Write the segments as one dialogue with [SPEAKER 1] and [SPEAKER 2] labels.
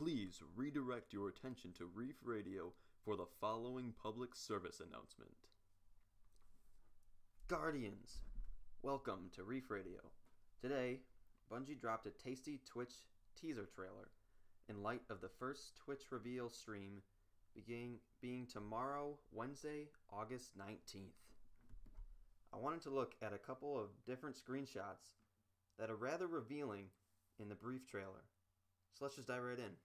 [SPEAKER 1] Please redirect your attention to Reef Radio for the following public service announcement. Guardians, welcome to Reef Radio. Today, Bungie dropped a tasty Twitch teaser trailer in light of the first Twitch reveal stream being tomorrow, Wednesday, August 19th. I wanted to look at a couple of different screenshots that are rather revealing in the brief trailer. So let's just dive right in.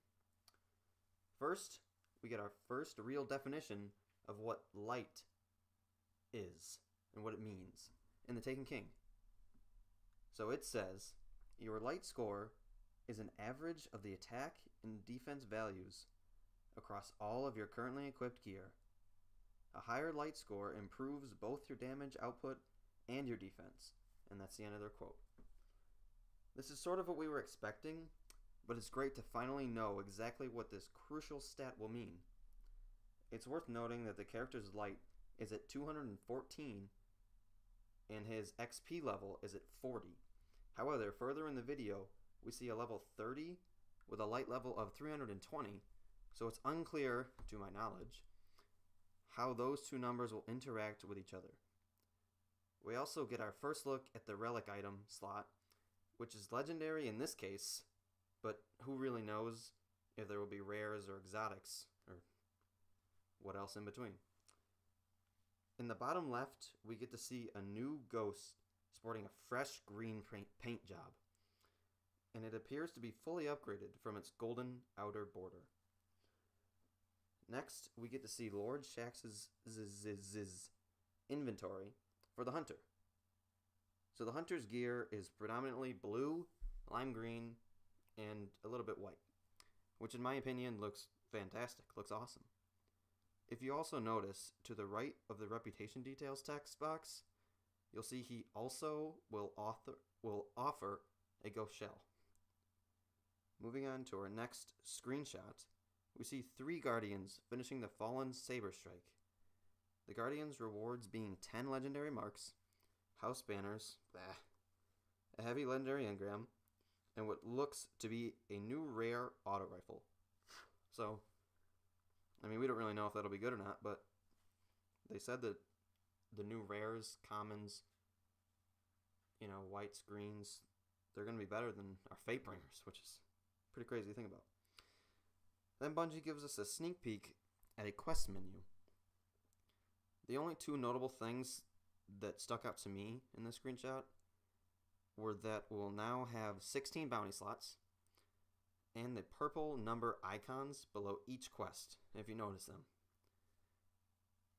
[SPEAKER 1] First, we get our first real definition of what light is and what it means in the Taken King. So it says, your light score is an average of the attack and defense values across all of your currently equipped gear. A higher light score improves both your damage output and your defense. And that's the end of their quote. This is sort of what we were expecting, but it's great to finally know exactly what this crucial stat will mean. It's worth noting that the character's light is at 214 and his XP level is at 40. However, further in the video, we see a level 30 with a light level of 320, so it's unclear, to my knowledge, how those two numbers will interact with each other. We also get our first look at the relic item slot, which is legendary in this case, but who really knows if there will be rares or exotics or what else in between. In the bottom left, we get to see a new ghost sporting a fresh green paint job, and it appears to be fully upgraded from its golden outer border. Next, we get to see Lord Shaxx's inventory for the Hunter. So the Hunter's gear is predominantly blue, lime green, and a little bit white, which in my opinion looks fantastic, looks awesome. If you also notice, to the right of the reputation details text box, you'll see he also will offer a ghost shell. Moving on to our next screenshot, we see 3 Guardians finishing the Fallen Saber Strike. The Guardians' rewards being 10 legendary marks, house banners, a heavy legendary engram, and what looks to be a new rare auto rifle. So, I mean, we don't really know if that'll be good or not, but they said that the new rares, commons, whites, greens, they're going to be better than our Fatebringers, which is pretty crazy to think about. Then Bungie gives us a sneak peek at a quest menu. The only 2 notable things that stuck out to me in this screenshot were that we'll now have 16 bounty slots and the purple number icons below each quest, if you notice them.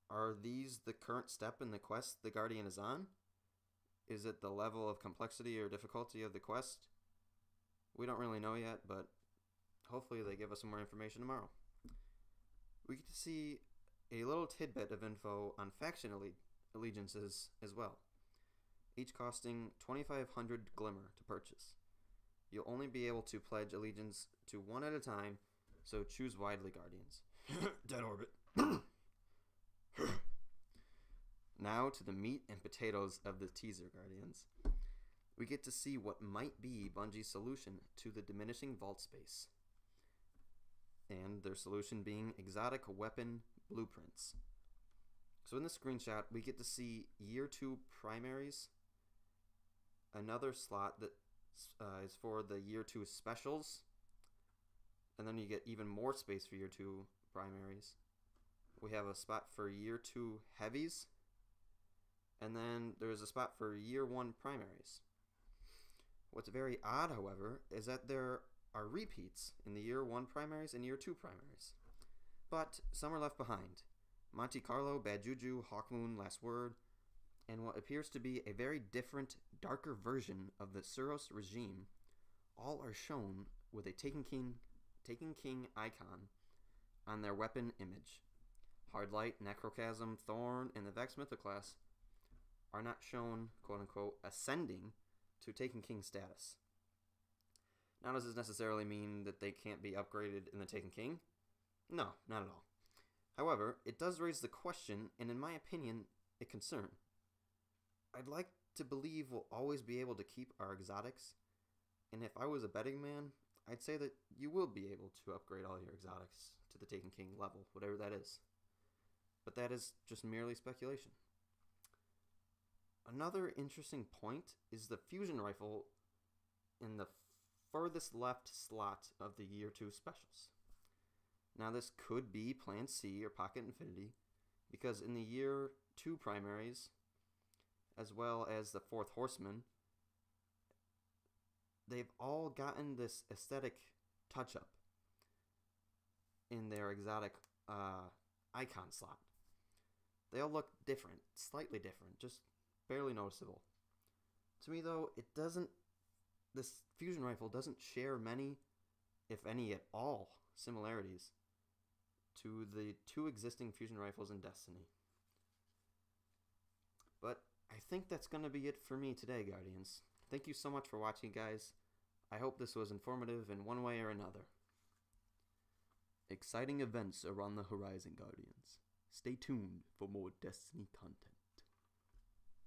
[SPEAKER 1] Are these the current step in the quest the Guardian is on? Is it the level of complexity or difficulty of the quest? We don't really know yet, but hopefully they give us some more information tomorrow. We get to see a little tidbit of info on faction allegiances as well, each costing 2,500 Glimmer to purchase. You'll only be able to pledge allegiance to one at a time, so choose wisely, Guardians. Dead orbit. Now to the meat and potatoes of the teaser, Guardians. We get to see what might be Bungie's solution to the diminishing vault space, and their solution being exotic weapon blueprints. So in this screenshot, we get to see Year 2 primaries, another slot that is for the Year 2 specials, and then you get even more space for Year 2 primaries. We have a spot for Year 2 heavies, and then there's a spot for Year 1 primaries. What's very odd, however, is that there are repeats in the Year 1 primaries and Year 2 primaries. But some are left behind. Monte Carlo, Bad Juju, Hawkmoon, Last Word, and what appears to be a very different, darker version of the Suros regime, all are shown with a Taken King icon on their weapon image. Hardlight, Necrochasm, Thorn, and the Vex Mythoclast are not shown, quote-unquote, ascending to Taken King status. Now, does this necessarily mean that they can't be upgraded in the Taken King? No, not at all. However, it does raise the question, and in my opinion, a concern. I'd like to believe we'll always be able to keep our exotics, and if I was a betting man, I'd say that you will be able to upgrade all your exotics to the Taken King level, whatever that is. But that is just merely speculation. Another interesting point is the fusion rifle in the furthest left slot of the Year 2 specials. Now this could be Plan C or Pocket Infinity, because in the Year 2 primaries, as well as the Fourth Horseman, they've all gotten this aesthetic touch-up in their exotic icon slot. They all look different, slightly different, just barely noticeable. To me though, this fusion rifle doesn't share many, if any at all, similarities to the two existing fusion rifles in Destiny. But I think that's going to be it for me today, Guardians. Thank you so much for watching, guys. I hope this was informative in one way or another. Exciting events are on the horizon, Guardians. Stay tuned for more Destiny content.